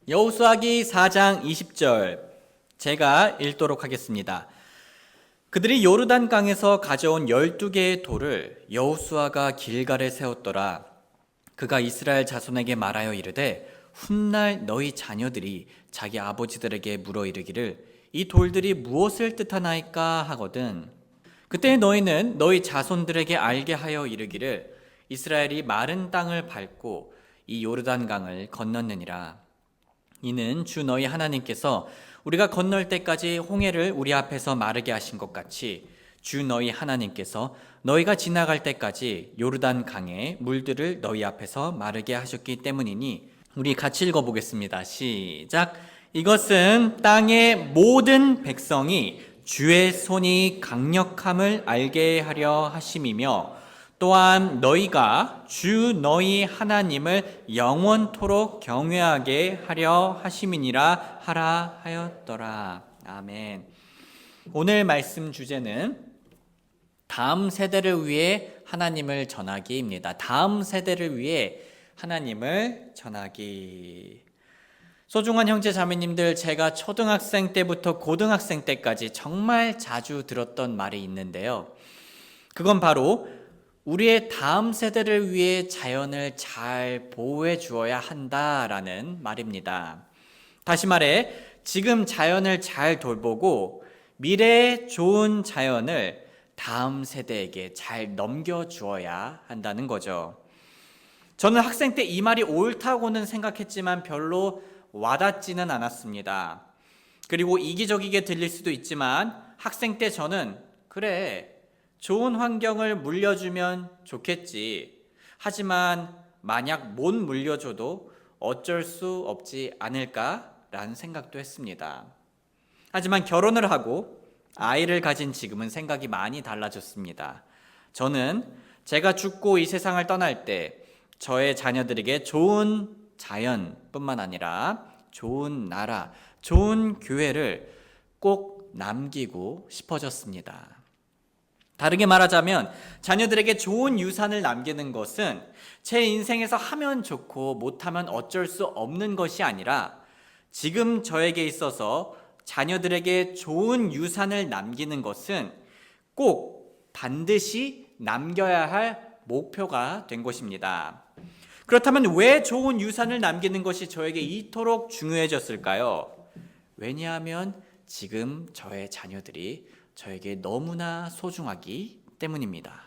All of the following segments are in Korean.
여호수아기 4장 20절 제가 읽도록 하겠습니다. 그들이 요르단강에서 가져온 12개의 돌을 여호수아가 길갈에 세웠더라. 그가 이스라엘 자손에게 말하여 이르되 훗날 너희 자녀들이 자기 아버지들에게 물어 이르기를 이 돌들이 무엇을 뜻하나이까 하거든. 그때 너희는 너희 자손들에게 알게 하여 이르기를 이스라엘이 마른 땅을 밟고 이 요르단강을 건넜느니라. 이는 주 너희 하나님께서 우리가 건널 때까지 홍해를 우리 앞에서 마르게 하신 것 같이 주 너희 하나님께서 너희가 지나갈 때까지 요르단 강의 물들을 너희 앞에서 마르게 하셨기 때문이니. 우리 같이 읽어보겠습니다. 시작. 이것은 땅의 모든 백성이 주의 손이 강력함을 알게 하려 하심이며 또한 너희가 주 너희 하나님을 영원토록 경외하게 하려 하심이니라 하라 하였더라. 아멘. 오늘 말씀 주제는 다음 세대를 위해 하나님을 전하기입니다. 다음 세대를 위해 하나님을 전하기. 소중한 형제 자매님들, 제가 초등학생 때부터 고등학생 때까지 정말 자주 들었던 말이 있는데요. 그건 바로 우리의 다음 세대를 위해 자연을 잘 보호해 주어야 한다라는 말입니다. 다시 말해, 지금 자연을 잘 돌보고 미래의 좋은 자연을 다음 세대에게 잘 넘겨주어야 한다는 거죠. 저는 학생 때 이 말이 옳다고는 생각했지만 별로 와닿지는 않았습니다. 그리고 이기적이게 들릴 수도 있지만 학생 때 저는 그래, 좋은 환경을 물려주면 좋겠지. 하지만 만약 못 물려줘도 어쩔 수 없지 않을까라는 생각도 했습니다. 하지만 결혼을 하고 아이를 가진 지금은 생각이 많이 달라졌습니다. 저는 제가 죽고 이 세상을 떠날 때 저의 자녀들에게 좋은 자연뿐만 아니라 좋은 나라, 좋은 교회를 꼭 남기고 싶어졌습니다. 다르게 말하자면 자녀들에게 좋은 유산을 남기는 것은 제 인생에서 하면 좋고 못하면 어쩔 수 없는 것이 아니라 지금 저에게 있어서 자녀들에게 좋은 유산을 남기는 것은 꼭 반드시 남겨야 할 목표가 된 것입니다. 그렇다면 왜 좋은 유산을 남기는 것이 저에게 이토록 중요해졌을까요? 왜냐하면 지금 저의 자녀들이 저에게 너무나 소중하기 때문입니다.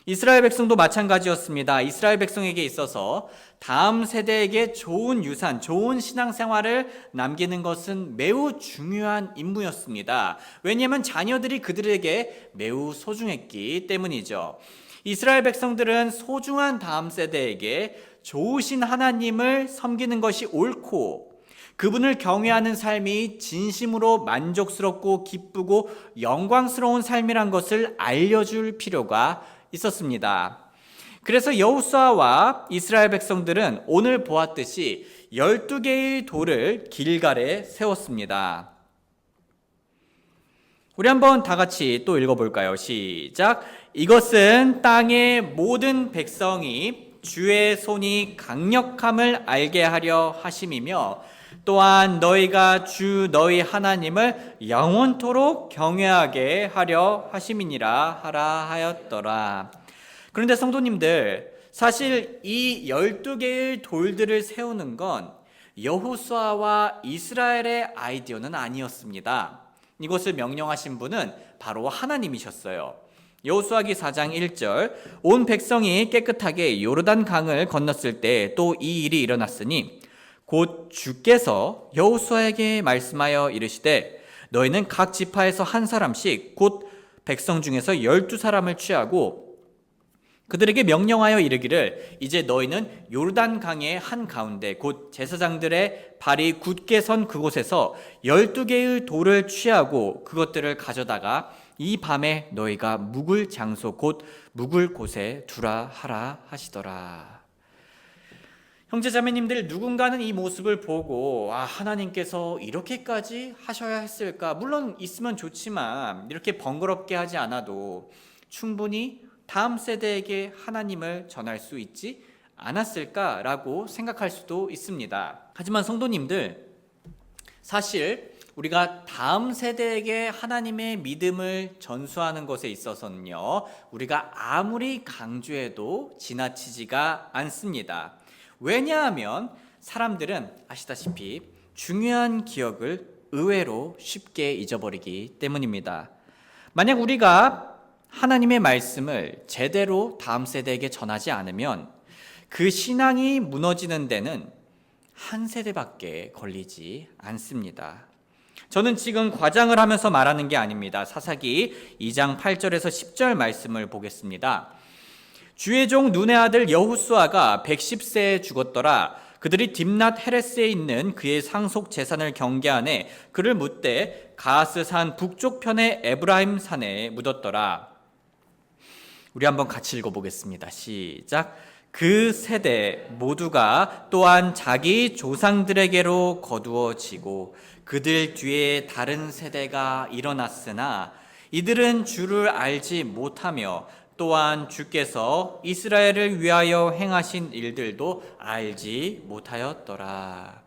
이스라엘 백성도 마찬가지였습니다. 이스라엘 백성에게 있어서 다음 세대에게 좋은 유산, 좋은 신앙생활을 남기는 것은 매우 중요한 임무였습니다. 왜냐하면 자녀들이 그들에게 매우 소중했기 때문이죠. 이스라엘 백성들은 소중한 다음 세대에게 좋으신 하나님을 섬기는 것이 옳고 그분을 경외하는 삶이 진심으로 만족스럽고 기쁘고 영광스러운 삶이란 것을 알려줄 필요가 있었습니다. 그래서 여호수아와 이스라엘 백성들은 오늘 보았듯이 12개의 돌을 길갈에 세웠습니다. 우리 한번 다 같이 또 읽어볼까요? 시작. 이것은 땅의 모든 백성이 주의 손이 강력함을 알게 하려 하심이며 또한 너희가 주 너희 하나님을 영원토록 경외하게 하려 하심이니라 하라 하였더라. 그런데 성도님들, 사실 이 12개의 돌들을 세우는 건 여호수아와 이스라엘의 아이디어는 아니었습니다. 이것을 명령하신 분은 바로 하나님이셨어요. 여호수아기 4장 1절 온 백성이 깨끗하게 요르단 강을 건넜을 때 또 이 일이 일어났으니 곧 주께서 여호수아에게 말씀하여 이르시되 너희는 각 지파에서 한 사람씩 곧 백성 중에서 12사람을 취하고 그들에게 명령하여 이르기를 이제 너희는 요르단 강의 한가운데 곧 제사장들의 발이 굳게 선 그곳에서 12개의 돌을 취하고 그것들을 가져다가 이 밤에 너희가 묵을 장소 곧 묵을 곳에 두라 하라 하시더라. 형제자매님들, 누군가는 이 모습을 보고 하나님께서 이렇게까지 하셔야 했을까? 물론 있으면 좋지만 이렇게 번거롭게 하지 않아도 충분히 다음 세대에게 하나님을 전할 수 있지 않았을까라고 생각할 수도 있습니다. 하지만 성도님들, 사실 우리가 다음 세대에게 하나님의 믿음을 전수하는 것에 있어서는요, 우리가 아무리 강조해도 지나치지가 않습니다. 왜냐하면 사람들은 아시다시피 중요한 기억을 의외로 쉽게 잊어버리기 때문입니다. 만약 우리가 하나님의 말씀을 제대로 다음 세대에게 전하지 않으면 그 신앙이 무너지는 데는 한 세대밖에 걸리지 않습니다. 저는 지금 과장을 하면서 말하는 게 아닙니다. 사사기 2장 8절에서 10절 말씀을 보겠습니다. 주의 종 눈의 아들 여호수아가 110세에 죽었더라. 그들이 딥낫 헤레스에 있는 그의 상속 재산을 경계하네 그를 묻되 가스산 북쪽 편의 에브라임 산에 묻었더라. 우리 한번 같이 읽어보겠습니다. 시작. 그 세대 모두가 또한 자기 조상들에게로 거두어지고 그들 뒤에 다른 세대가 일어났으나 이들은 주를 알지 못하며 또한 주께서 이스라엘을 위하여 행하신 일들도 알지 못하였더라.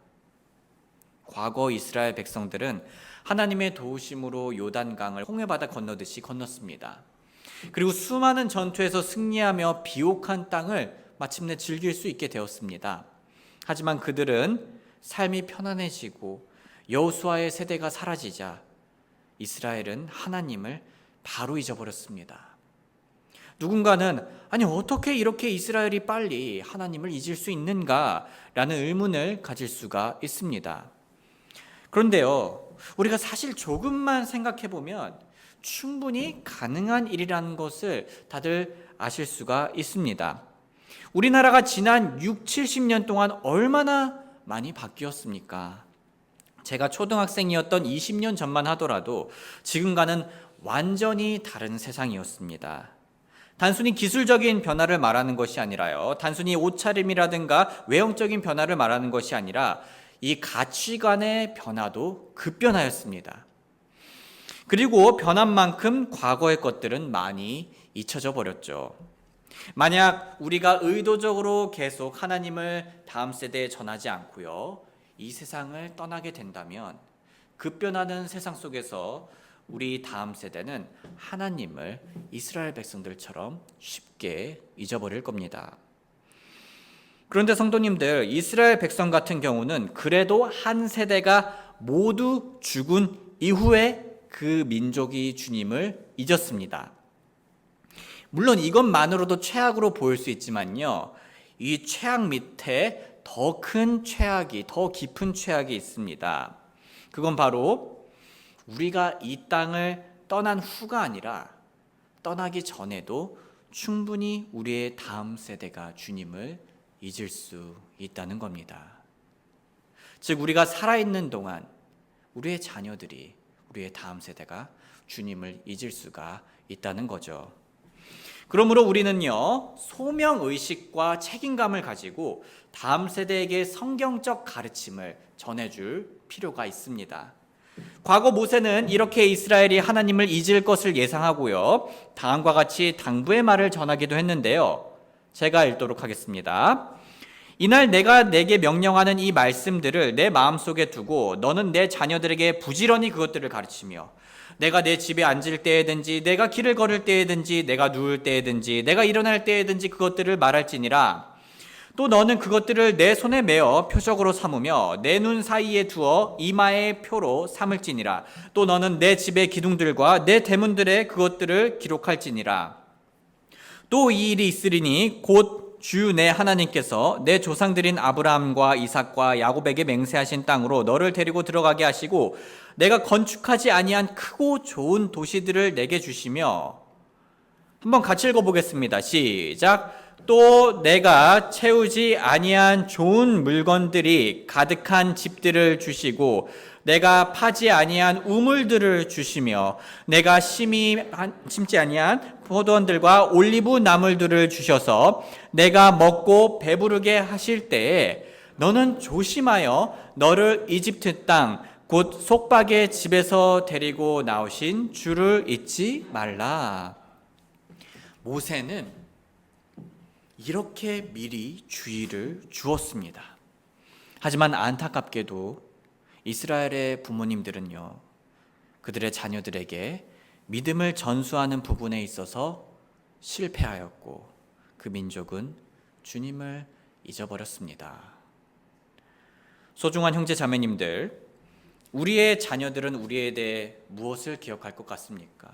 과거 이스라엘 백성들은 하나님의 도우심으로 요단강을 홍해바다 건너듯이 건넜습니다. 그리고 수많은 전투에서 승리하며 비옥한 땅을 마침내 즐길 수 있게 되었습니다. 하지만 그들은 삶이 편안해지고 여호수아의 세대가 사라지자 이스라엘은 하나님을 바로 잊어버렸습니다. 누군가는 아니 어떻게 이렇게 이스라엘이 빨리 하나님을 잊을 수 있는가 라는 의문을 가질 수가 있습니다. 그런데요, 우리가 사실 조금만 생각해 보면 충분히 가능한 일이라는 것을 다들 아실 수가 있습니다. 우리나라가 지난 6, 70년 동안 얼마나 많이 바뀌었습니까? 제가 초등학생이었던 20년 전만 하더라도 지금과는 완전히 다른 세상이었습니다. 단순히 기술적인 변화를 말하는 것이 아니라요, 단순히 옷차림이라든가 외형적인 변화를 말하는 것이 아니라 이 가치관의 변화도 급변하였습니다. 그리고 변한 만큼 과거의 것들은 많이 잊혀져 버렸죠. 만약 우리가 의도적으로 계속 하나님을 다음 세대에 전하지 않고요, 이 세상을 떠나게 된다면 급변하는 세상 속에서 우리 다음 세대는 하나님을 이스라엘 백성들처럼 쉽게 잊어버릴 겁니다. 그런데 성도님들, 이스라엘 백성 같은 경우는 그래도 한 세대가 모두 죽은 이후에 그 민족이 주님을 잊었습니다. 물론 이것만으로도 최악으로 보일 수 있지만요, 이 최악 밑에 더 큰 최악이, 더 깊은 최악이 있습니다. 그건 바로 우리가 이 땅을 떠난 후가 아니라 떠나기 전에도 충분히 우리의 다음 세대가 주님을 잊을 수 있다는 겁니다. 즉 우리가 살아있는 동안 우리의 자녀들이, 우리의 다음 세대가 주님을 잊을 수가 있다는 거죠. 그러므로 우리는요, 소명의식과 책임감을 가지고 다음 세대에게 성경적 가르침을 전해줄 필요가 있습니다. 과거 모세는 이렇게 이스라엘이 하나님을 잊을 것을 예상하고요, 다음과 같이 당부의 말을 전하기도 했는데요. 제가 읽도록 하겠습니다. 이날 내가 내게 명령하는 이 말씀들을 내 마음속에 두고 너는 내 자녀들에게 부지런히 그것들을 가르치며 내가 내 집에 앉을 때에든지 내가 길을 걸을 때에든지 내가 누울 때에든지 내가 일어날 때에든지 그것들을 말할지니라. 또 너는 그것들을 내 손에 메어 표적으로 삼으며 내 눈 사이에 두어 이마의 표로 삼을지니라. 또 너는 내 집의 기둥들과 내 대문들에 그것들을 기록할지니라. 또 이 일이 있으리니 곧 주 내 하나님께서 내 조상들인 아브라함과 이삭과 야곱에게 맹세하신 땅으로 너를 데리고 들어가게 하시고 내가 건축하지 아니한 크고 좋은 도시들을 내게 주시며. 한번 같이 읽어보겠습니다. 시작. 또 내가 채우지 아니한 좋은 물건들이 가득한 집들을 주시고 내가 파지 아니한 우물들을 주시며 내가 심지 아니한 포도원들과 올리브 나물들을 주셔서 내가 먹고 배부르게 하실 때에 너는 조심하여 너를 이집트 땅 곧 속박의 집에서 데리고 나오신 주를 잊지 말라. 모세는 이렇게 미리 주의를 주었습니다. 하지만 안타깝게도 이스라엘의 부모님들은요, 그들의 자녀들에게 믿음을 전수하는 부분에 있어서 실패하였고 그 민족은 주님을 잊어버렸습니다. 소중한 형제 자매님들, 우리의 자녀들은 우리에 대해 무엇을 기억할 것 같습니까?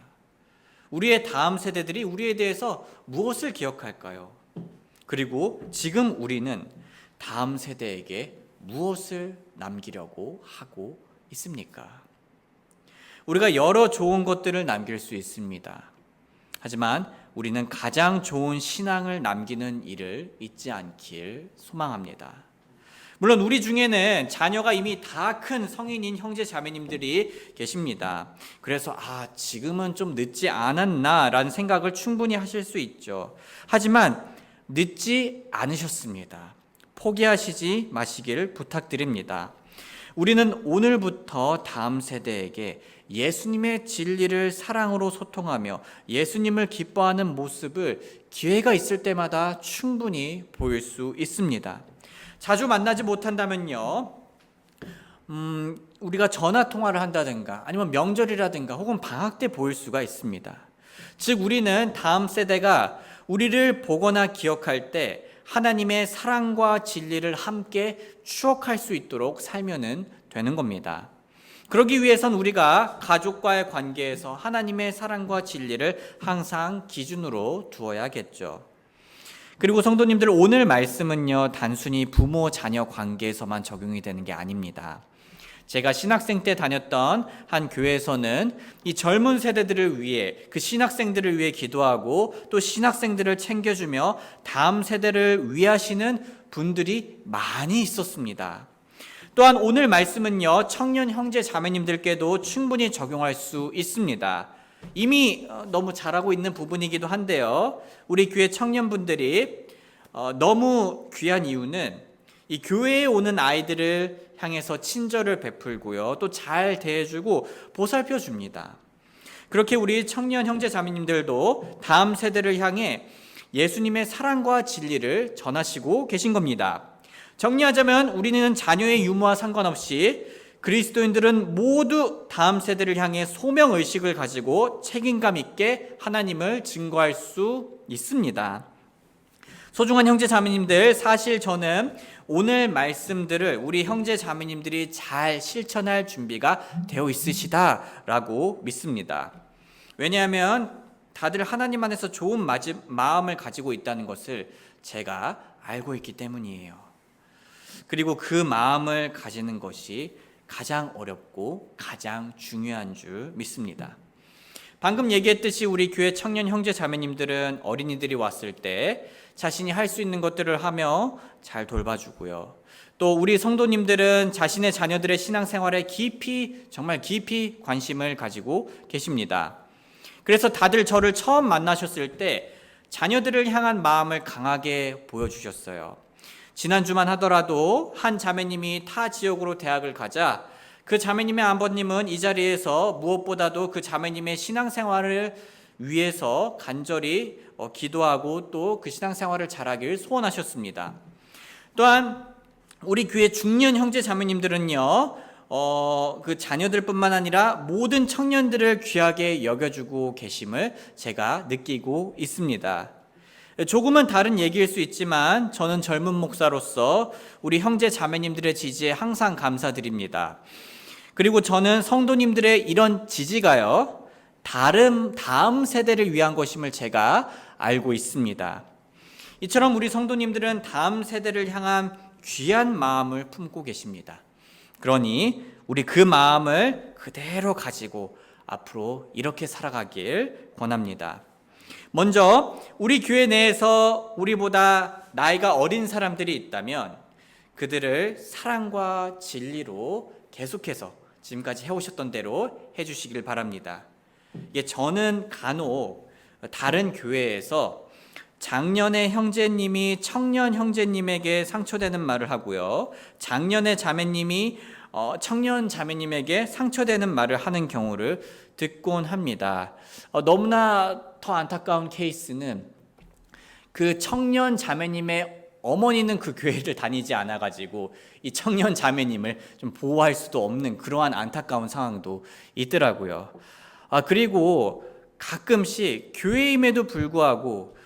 우리의 다음 세대들이 우리에 대해서 무엇을 기억할까요? 그리고 지금 우리는 다음 세대에게 무엇을 남기려고 하고 있습니까? 우리가 여러 좋은 것들을 남길 수 있습니다. 하지만 우리는 가장 좋은 신앙을 남기는 일을 잊지 않길 소망합니다. 물론 우리 중에는 자녀가 이미 다 큰 성인인 형제 자매님들이 계십니다. 그래서 지금은 좀 늦지 않았나라는 생각을 충분히 하실 수 있죠. 하지만 늦지 않으셨습니다. 포기하시지 마시기를 부탁드립니다. 우리는 오늘부터 다음 세대에게 예수님의 진리를 사랑으로 소통하며 예수님을 기뻐하는 모습을 기회가 있을 때마다 충분히 보일 수 있습니다. 자주 만나지 못한다면요, 우리가 전화 통화를 한다든가 아니면 명절이라든가 혹은 방학 때 보일 수가 있습니다. 즉 우리는 다음 세대가 우리를 보거나 기억할 때 하나님의 사랑과 진리를 함께 추억할 수 있도록 살면 되는 겁니다. 그러기 위해선 우리가 가족과의 관계에서 하나님의 사랑과 진리를 항상 기준으로 두어야겠죠. 그리고 성도님들, 오늘 말씀은요, 단순히 부모 자녀 관계에서만 적용이 되는 게 아닙니다. 제가 신학생 때 다녔던 한 교회에서는 이 젊은 세대들을 위해, 그 신학생들을 위해 기도하고 또 신학생들을 챙겨주며 다음 세대를 위하시는 분들이 많이 있었습니다. 또한 오늘 말씀은요, 청년 형제 자매님들께도 충분히 적용할 수 있습니다. 이미 너무 잘하고 있는 부분이기도 한데요, 우리 교회 청년분들이 너무 귀한 이유는 이 교회에 오는 아이들을 향해서 친절을 베풀고요, 또 잘 대해주고 보살펴 줍니다. 그렇게 우리 청년 형제 자매님들도 다음 세대를 향해 예수님의 사랑과 진리를 전하시고 계신 겁니다. 정리하자면 우리는 자녀의 유무와 상관없이 그리스도인들은 모두 다음 세대를 향해 소명의식을 가지고 책임감 있게 하나님을 증거할 수 있습니다. 소중한 형제 자매님들, 사실 저는 오늘 말씀들을 우리 형제 자매님들이 잘 실천할 준비가 되어 있으시다라고 믿습니다. 왜냐하면 다들 하나님 안에서 좋은 마음을 가지고 있다는 것을 제가 알고 있기 때문이에요. 그리고 그 마음을 가지는 것이 가장 어렵고 가장 중요한 줄 믿습니다. 방금 얘기했듯이 우리 교회 청년 형제 자매님들은 어린이들이 왔을 때 자신이 할 수 있는 것들을 하며 잘 돌봐주고요. 또 우리 성도님들은 자신의 자녀들의 신앙생활에 정말 깊이 관심을 가지고 계십니다. 그래서 다들 저를 처음 만나셨을 때 자녀들을 향한 마음을 강하게 보여주셨어요. 지난주만 하더라도 한 자매님이 타 지역으로 대학을 가자 그 자매님의 아버님은 이 자리에서 무엇보다도 그 자매님의 신앙생활을 위해서 간절히 기도하고 또 그 신앙생활을 잘하길 소원하셨습니다. 또한 우리 교회 중년 형제 자매님들은요, 그 자녀들뿐만 아니라 모든 청년들을 귀하게 여겨주고 계심을 제가 느끼고 있습니다. 조금은 다른 얘기일 수 있지만 저는 젊은 목사로서 우리 형제 자매님들의 지지에 항상 감사드립니다. 그리고 저는 성도님들의 이런 지지가요, 다음 세대를 위한 것임을 제가 알고 있습니다. 이처럼 우리 성도님들은 다음 세대를 향한 귀한 마음을 품고 계십니다. 그러니 우리 그 마음을 그대로 가지고 앞으로 이렇게 살아가길 권합니다. 먼저 우리 교회 내에서 우리보다 나이가 어린 사람들이 있다면 그들을 사랑과 진리로 계속해서 지금까지 해오셨던 대로 해주시길 바랍니다. 저는 간혹 다른 교회에서 장년의 형제님이 청년 형제님에게 상처되는 말을 하고요, 장년의 자매님이 청년 자매님에게 상처되는 말을 하는 경우를 듣곤 합니다. 너무나 더 안타까운 케이스는 그 청년 자매님의 어머니는 그 교회를 다니지 않아가지고 이 청년 자매님을 좀 보호할 수도 없는 그러한 안타까운 상황도 있더라고요. 그리고 가끔씩 교회임에도 불구하고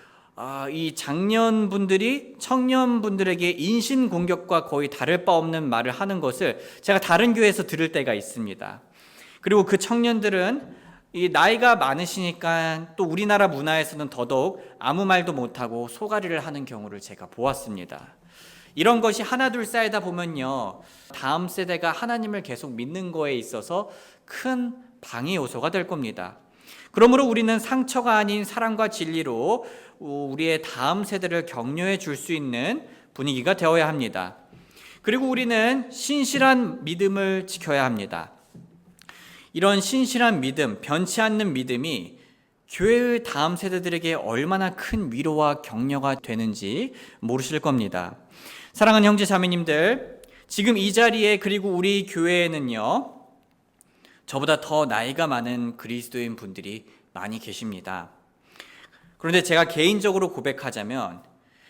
이 장년분들이 청년분들에게 인신공격과 거의 다를 바 없는 말을 하는 것을 제가 다른 교회에서 들을 때가 있습니다. 그리고 그 청년들은 이 나이가 많으시니까 또 우리나라 문화에서는 더더욱 아무 말도 못하고 소가리를 하는 경우를 제가 보았습니다. 이런 것이 하나둘 쌓이다 보면요, 다음 세대가 하나님을 계속 믿는 거에 있어서 큰 방해 요소가 될 겁니다. 그러므로 우리는 상처가 아닌 사랑과 진리로 우리의 다음 세대를 격려해 줄 수 있는 분위기가 되어야 합니다. 그리고 우리는 신실한 믿음을 지켜야 합니다. 이런 신실한 믿음, 변치 않는 믿음이 교회의 다음 세대들에게 얼마나 큰 위로와 격려가 되는지 모르실 겁니다. 사랑하는 형제 자매님들, 지금 이 자리에 그리고 우리 교회에는요, 저보다 더 나이가 많은 그리스도인 분들이 많이 계십니다. 그런데 제가 개인적으로 고백하자면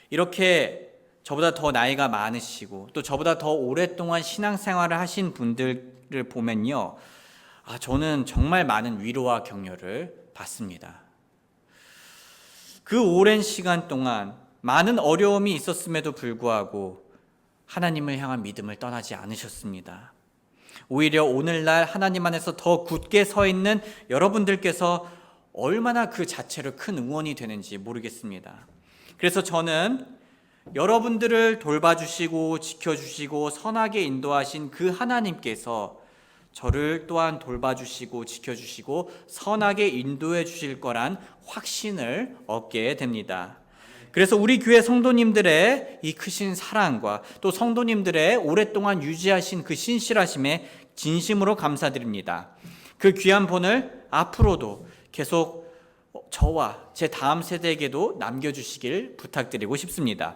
이렇게 저보다 더 나이가 많으시고 또 저보다 더 오랫동안 신앙생활을 하신 분들을 보면요, 저는 정말 많은 위로와 격려를 받습니다. 그 오랜 시간 동안 많은 어려움이 있었음에도 불구하고 하나님을 향한 믿음을 떠나지 않으셨습니다. 오히려 오늘날 하나님 안에서 더 굳게 서 있는 여러분들께서 얼마나 그 자체로 큰 응원이 되는지 모르겠습니다. 그래서 저는 여러분들을 돌봐주시고 지켜주시고 선하게 인도하신 그 하나님께서 저를 또한 돌봐주시고 지켜주시고 선하게 인도해 주실 거란 확신을 얻게 됩니다. 그래서 우리 교회 성도님들의 이 크신 사랑과 또 성도님들의 오랫동안 유지하신 그 신실하심에 진심으로 감사드립니다. 그 귀한 본을 앞으로도 계속 저와 제 다음 세대에게도 남겨주시길 부탁드리고 싶습니다.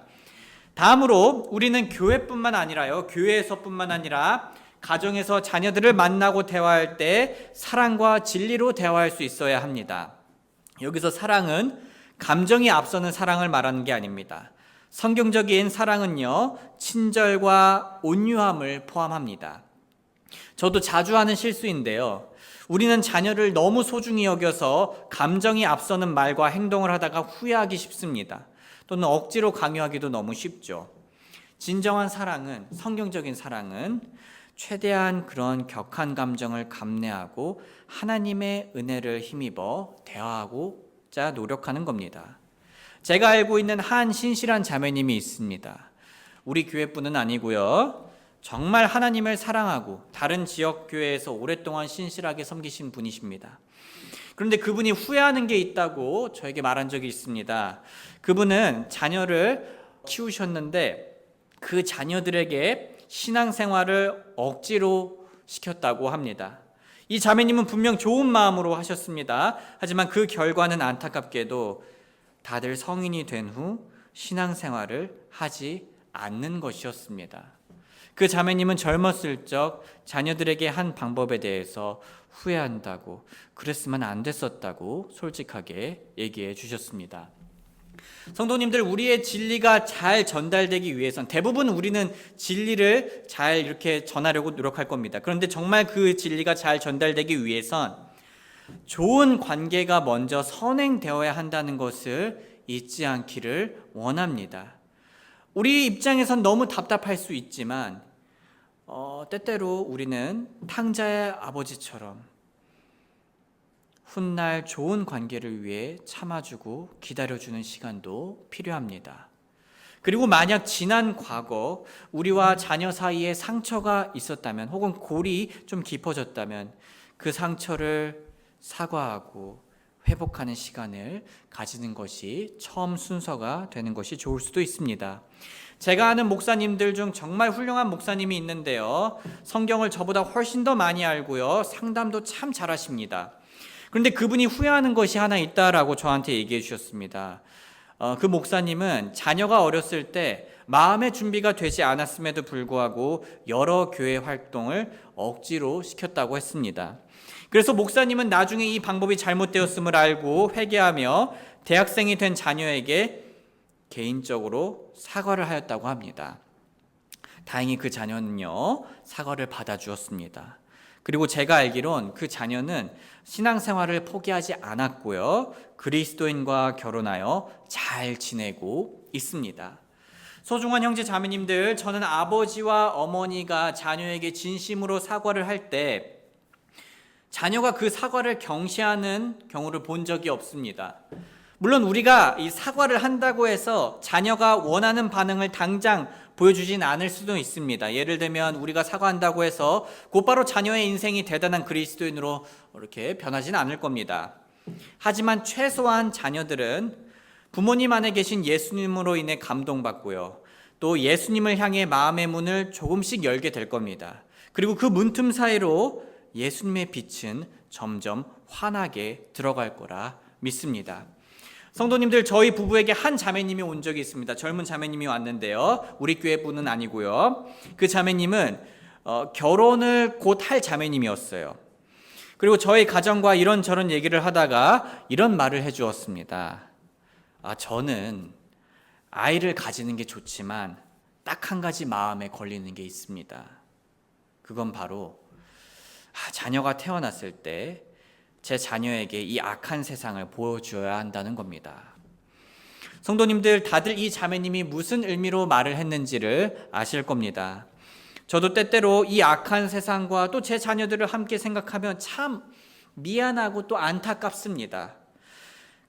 다음으로 우리는 교회뿐만 아니라요, 교회에서뿐만 아니라 가정에서 자녀들을 만나고 대화할 때 사랑과 진리로 대화할 수 있어야 합니다. 여기서 사랑은 감정이 앞서는 사랑을 말하는 게 아닙니다. 성경적인 사랑은요, 친절과 온유함을 포함합니다. 저도 자주 하는 실수인데요, 우리는 자녀를 너무 소중히 여겨서 감정이 앞서는 말과 행동을 하다가 후회하기 쉽습니다. 또는 억지로 강요하기도 너무 쉽죠. 진정한 사랑은, 성경적인 사랑은 최대한 그런 격한 감정을 감내하고 하나님의 은혜를 힘입어 대화하고자 노력하는 겁니다. 제가 알고 있는 한 신실한 자매님이 있습니다. 우리 교회뿐은 아니고요, 정말 하나님을 사랑하고 다른 지역 교회에서 오랫동안 신실하게 섬기신 분이십니다. 그런데 그분이 후회하는 게 있다고 저에게 말한 적이 있습니다. 그분은 자녀를 키우셨는데 그 자녀들에게 신앙생활을 억지로 시켰다고 합니다. 이 자매님은 분명 좋은 마음으로 하셨습니다. 하지만 그 결과는 안타깝게도 다들 성인이 된 후 신앙생활을 하지 않는 것이었습니다. 그 자매님은 젊었을 적 자녀들에게 한 방법에 대해서 후회한다고, 그랬으면 안 됐었다고 솔직하게 얘기해 주셨습니다. 성도님들, 우리의 진리가 잘 전달되기 위해선 대부분 우리는 진리를 잘 이렇게 전하려고 노력할 겁니다. 그런데 정말 그 진리가 잘 전달되기 위해선 좋은 관계가 먼저 선행되어야 한다는 것을 잊지 않기를 원합니다. 우리 입장에선 너무 답답할 수 있지만 때때로 우리는 탕자의 아버지처럼 훗날 좋은 관계를 위해 참아주고 기다려주는 시간도 필요합니다. 그리고 만약 지난 과거 우리와 자녀 사이에 상처가 있었다면 혹은 골이 좀 깊어졌다면 그 상처를 사과하고 회복하는 시간을 가지는 것이 처음 순서가 되는 것이 좋을 수도 있습니다. 제가 아는 목사님들 중 정말 훌륭한 목사님이 있는데요, 성경을 저보다 훨씬 더 많이 알고요, 상담도 참 잘하십니다. 그런데 그분이 후회하는 것이 하나 있다라고 저한테 얘기해 주셨습니다. 그 목사님은 자녀가 어렸을 때 마음의 준비가 되지 않았음에도 불구하고 여러 교회 활동을 억지로 시켰다고 했습니다. 그래서 목사님은 나중에 이 방법이 잘못되었음을 알고 회개하며 대학생이 된 자녀에게 개인적으로 사과를 하였다고 합니다. 다행히 그 자녀는요, 사과를 받아주었습니다. 그리고 제가 알기론 그 자녀는 신앙생활을 포기하지 않았고요, 그리스도인과 결혼하여 잘 지내고 있습니다. 소중한 형제 자매님들, 저는 아버지와 어머니가 자녀에게 진심으로 사과를 할 때 자녀가 그 사과를 경시하는 경우를 본 적이 없습니다. 물론 우리가 이 사과를 한다고 해서 자녀가 원하는 반응을 당장 보여주진 않을 수도 있습니다. 예를 들면 우리가 사과한다고 해서 곧바로 자녀의 인생이 대단한 그리스도인으로 이렇게 변하진 않을 겁니다. 하지만 최소한 자녀들은 부모님 안에 계신 예수님으로 인해 감동받고요, 또 예수님을 향해 마음의 문을 조금씩 열게 될 겁니다. 그리고 그 문틈 사이로 예수님의 빛은 점점 환하게 들어갈 거라 믿습니다. 성도님들, 저희 부부에게 한 자매님이 온 적이 있습니다. 젊은 자매님이 왔는데요, 우리 교회 분은 아니고요, 그 자매님은 결혼을 곧 할 자매님이었어요. 그리고 저희 가정과 이런저런 얘기를 하다가 이런 말을 해주었습니다. 저는 아이를 가지는 게 좋지만 딱 한 가지 마음에 걸리는 게 있습니다. 그건 바로 자녀가 태어났을 때 제 자녀에게 이 악한 세상을 보여줘야 한다는 겁니다. 성도님들, 다들 이 자매님이 무슨 의미로 말을 했는지를 아실 겁니다. 저도 때때로 이 악한 세상과 또 제 자녀들을 함께 생각하면 참 미안하고 또 안타깝습니다.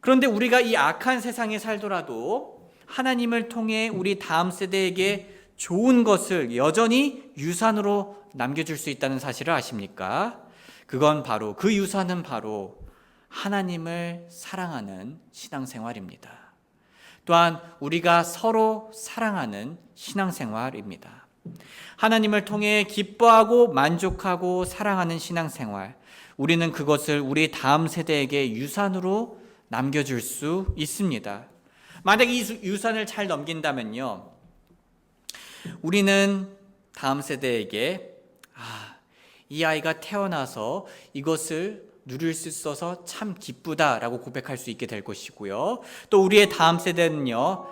그런데 우리가 이 악한 세상에 살더라도 하나님을 통해 우리 다음 세대에게 좋은 것을 여전히 유산으로 남겨줄 수 있다는 사실을 아십니까? 그건 바로, 그 유산은 바로 하나님을 사랑하는 신앙생활입니다. 또한 우리가 서로 사랑하는 신앙생활입니다. 하나님을 통해 기뻐하고 만족하고 사랑하는 신앙생활, 우리는 그것을 우리 다음 세대에게 유산으로 남겨줄 수 있습니다. 만약 이 유산을 잘 넘긴다면요, 우리는 다음 세대에게 이 아이가 태어나서 이것을 누릴 수 있어서 참 기쁘다라고 고백할 수 있게 될 것이고요, 또 우리의 다음 세대는요,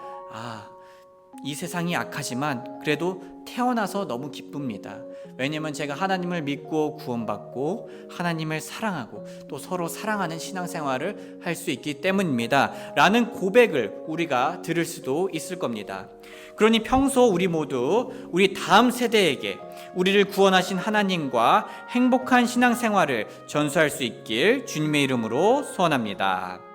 이 세상이 악하지만 그래도 태어나서 너무 기쁩니다. 왜냐하면 제가 하나님을 믿고 구원받고 하나님을 사랑하고 또 서로 사랑하는 신앙생활을 할 수 있기 때문입니다 라는 고백을 우리가 들을 수도 있을 겁니다. 그러니 평소 우리 모두 우리 다음 세대에게 우리를 구원하신 하나님과 행복한 신앙생활을 전수할 수 있길 주님의 이름으로 소원합니다.